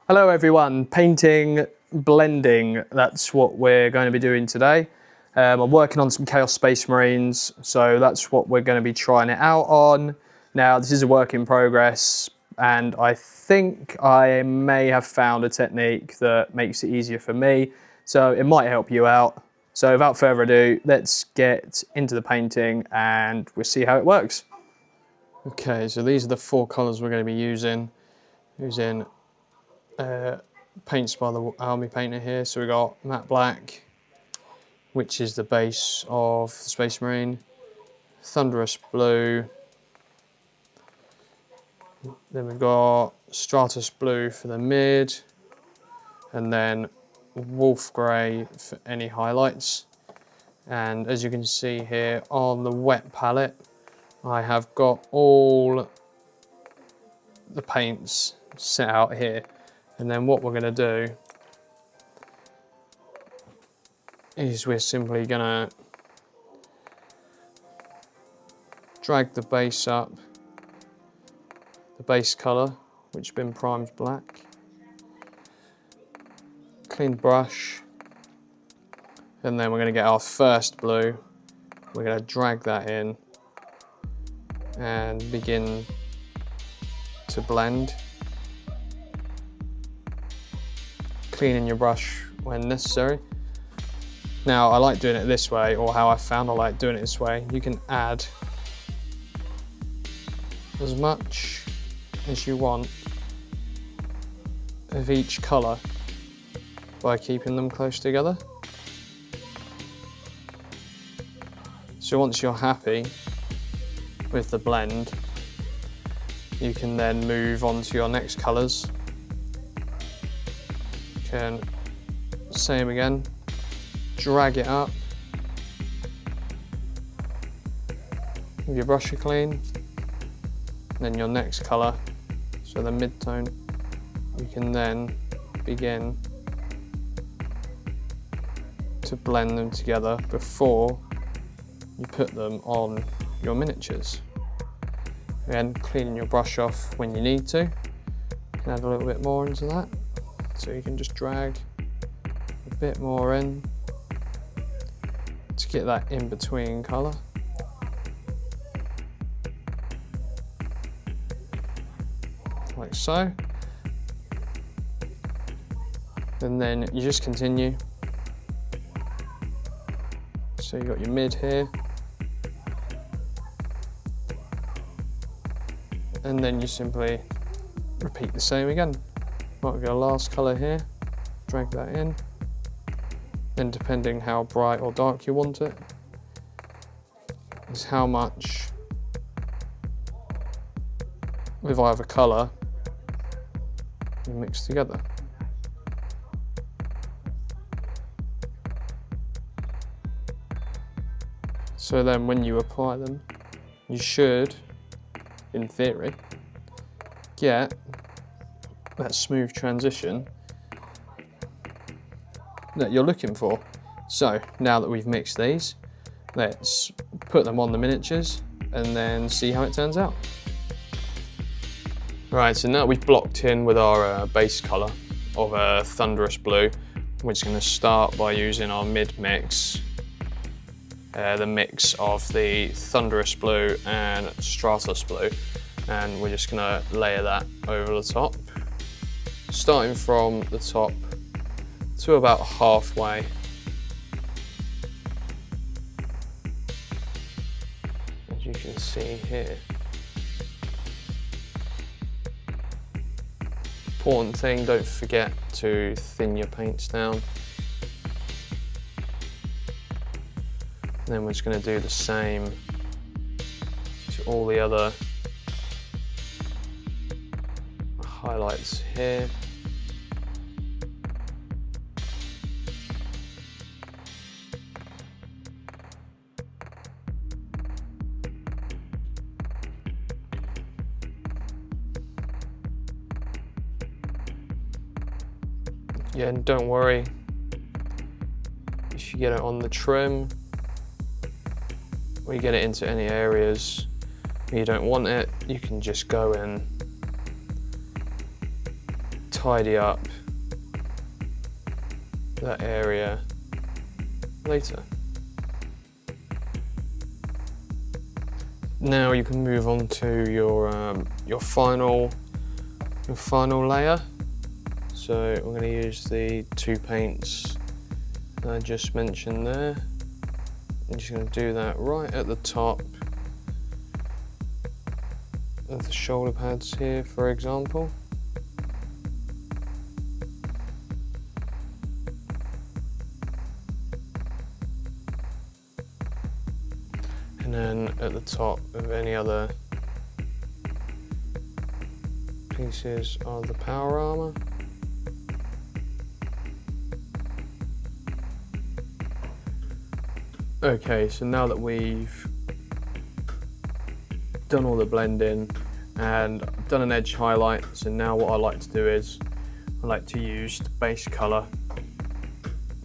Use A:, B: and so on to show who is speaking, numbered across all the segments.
A: Hello everyone, painting, blending, that's what we're going to be doing today. I'm working on some Chaos Space Marines, so that's what we're going to be trying it out on. Now this is a work in progress and I think I may have found a technique that makes it easier for me, so it might help you out. So without further ado, let's get into the painting and we'll see how it works. Okay, so these are the four colours we're going to be using. Paints by the Army Painter here. So we got matte black, which is the base of the Space Marine, thunderous blue, then we've got stratus blue for the mid, and then wolf grey for any highlights. And as you can see here on the wet palette, I have got all the paints set out here. And then what we're going to do is we're simply going to drag the base up, the base colour, which has been primed black, clean brush, and then we're going to get our first blue. We're going to drag that in and begin to blend. Cleaning your brush when necessary. Now I like doing it this way, or how I found I like doing it this way. You can add as much as you want of each colour by keeping them close together. So once you're happy with the blend, you can then move on to your next colours. Can, same again, drag it up, give your brush a clean, then your next colour, so the mid-tone, you can then begin to blend them together before you put them on your miniatures. Again, cleaning your brush off when you need to. You can add a little bit more into that. So you can just drag a bit more in to get that in-between colour. Like so. And then you just continue. So you've got your mid here. And then you simply repeat the same again. Might go last colour here, drag that in, then depending how bright or dark you want it, is how much with either colour you mix together. So then when you apply them, you should, in theory, get that smooth transition that you're looking for. So now that we've mixed these, let's put them on the miniatures and then see how it turns out. Right, so now we've blocked in with our base colour of a thunderous blue. We're just going to start by using our mid mix, the mix of the thunderous blue and stratus blue, and we're just going to layer that over the top. Starting from the top to about halfway. As you can see here. Important thing, don't forget to thin your paints down. And then we're just going to do the same to all the other highlights here. Yeah, and don't worry if you get it on the trim or you get it into any areas where you don't want it, you can just go and tidy up that area later. Now you can move on to your final layer. So I'm going to use the 2 paints I just mentioned there. I'm just going to do that right at the top of the shoulder pads here, for example. And then at the top of any other pieces of the power armor. Okay, so now that we've done all the blending and done an edge highlight, so now what I like to do is I like to use the base color,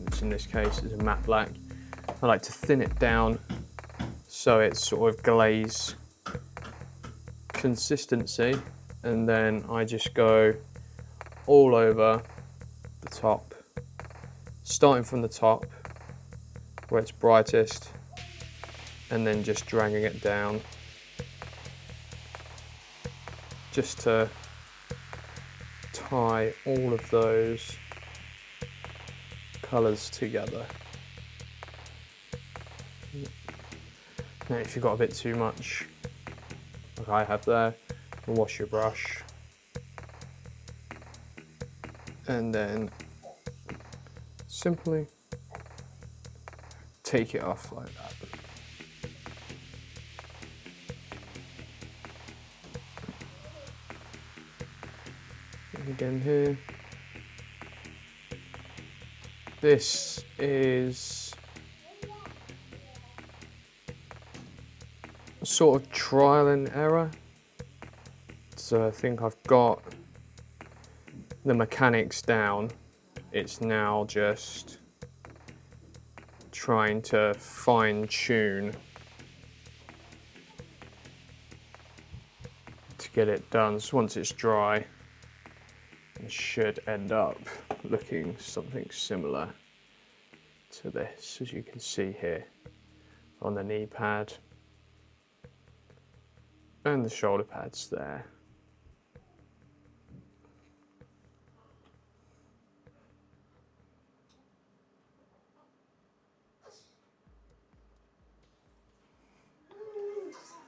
A: which in this case is a matte black. I like to thin it down so it's sort of glaze consistency, and then I just go all over the top, starting from the top where it's brightest, and then just dragging it down just to tie all of those colours together. Now if you've got a bit too much, like I have there, wash your brush and then simply take it off like that. And again here, this is sort of trial and error. So I think I've got the mechanics down. It's now just trying to fine tune to get it done. So once it's dry, it should end up looking something similar to this, as you can see here on the knee pad and the shoulder pads there.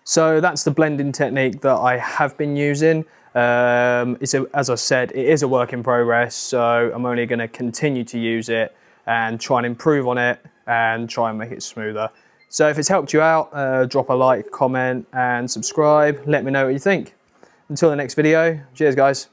A: So that's the blending technique that I have been using. As I said, it is a work in progress, so I'm only going to continue to use it and try and improve on it and try and make it smoother. So if it's helped you out, drop a like, comment and subscribe. Let me know what you think. Until the next video, cheers guys.